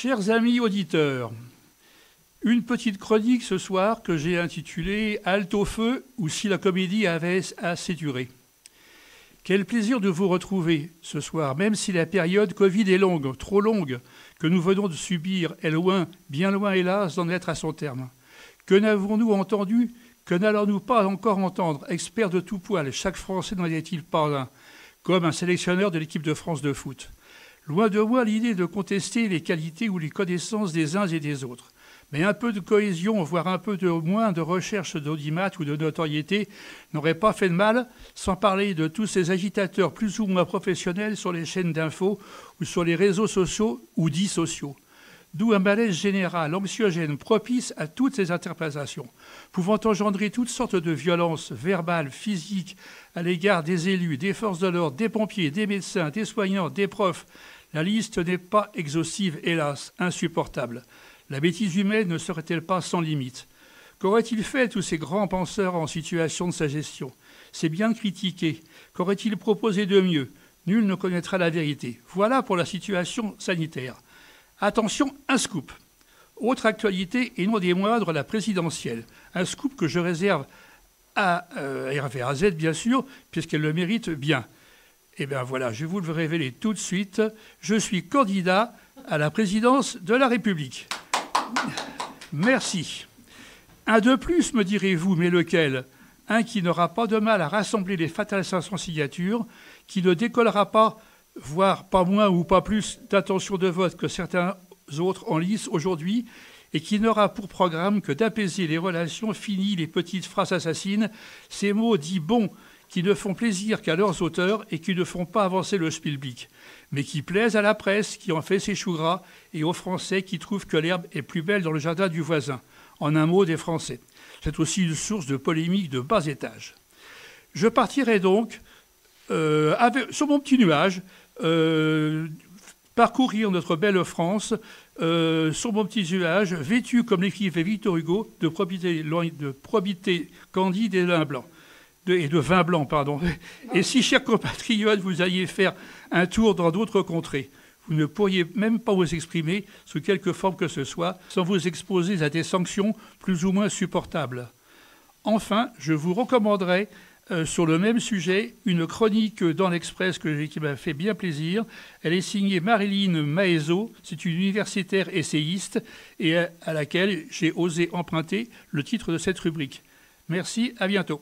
Chers amis auditeurs, une petite chronique ce soir que j'ai intitulée « Halte au feu ou si la comédie avait assez duré ». Quel plaisir de vous retrouver ce soir, même si la période Covid est longue, trop longue, que nous venons de subir est loin, bien loin hélas, d'en être à son terme. Que n'avons-nous entendu, que n'allons-nous pas encore entendre, experts de tout poil, chaque Français n'en est-il pas un, comme un sélectionneur de l'équipe de France de foot. Loin de moi l'idée de contester les qualités ou les connaissances des uns et des autres. Mais un peu de cohésion, voire un peu de moins de recherche d'audimat ou de notoriété n'aurait pas fait de mal, sans parler de tous ces agitateurs plus ou moins professionnels sur les chaînes d'infos ou sur les réseaux sociaux ou dits sociaux. D'où un malaise général, anxiogène, propice à toutes ces interprétations, pouvant engendrer toutes sortes de violences verbales, physiques, à l'égard des élus, des forces de l'ordre, des pompiers, des médecins, des soignants, des profs. La liste n'est pas exhaustive, hélas, insupportable. La bêtise humaine ne serait-elle pas sans limite? Qu'auraient-ils fait tous ces grands penseurs en situation de suggestion? C'est bien de critiquer. Qu'auraient-ils proposé de mieux? Nul ne connaîtra la vérité. Voilà pour la situation sanitaire. Attention, un scoop. Autre actualité, et non des moindres, la présidentielle. Un scoop que je réserve à Hervé Azet, bien sûr, puisqu'elle le mérite bien. Eh bien voilà, je vais vous le révéler tout de suite. Je suis candidat à la présidence de la République. Merci. Un de plus, me direz-vous, mais lequel? Un qui n'aura pas de mal à rassembler les fatales 500 signatures, qui ne décollera pas, voire pas moins ou pas plus d'intention de vote que certains autres en lice aujourd'hui, et qui n'aura pour programme que d'apaiser les relations, fini les petites phrases assassines, ces mots dits bons qui ne font plaisir qu'à leurs auteurs et qui ne font pas avancer le schmilblick, mais qui plaisent à la presse qui en fait ses choux gras et aux Français qui trouvent que l'herbe est plus belle dans le jardin du voisin. En un mot, des Français. C'est aussi une source de polémique de bas étage. Je partirai donc sur mon petit nuage, parcourir notre belle France sur mon petit nuage, vêtu, comme l'écrivait Victor Hugo, de probité candide et de vin blanc, pardon. Et si, chers compatriotes, vous alliez faire un tour dans d'autres contrées, vous ne pourriez même pas vous exprimer sous quelque forme que ce soit, sans vous exposer à des sanctions plus ou moins supportables. Enfin, je vous recommanderai, sur le même sujet, une chronique dans l'Express qui m'a fait bien plaisir. Elle est signée Marilyn Maezo, c'est une universitaire essayiste, et à laquelle j'ai osé emprunter le titre de cette rubrique. Merci, à bientôt.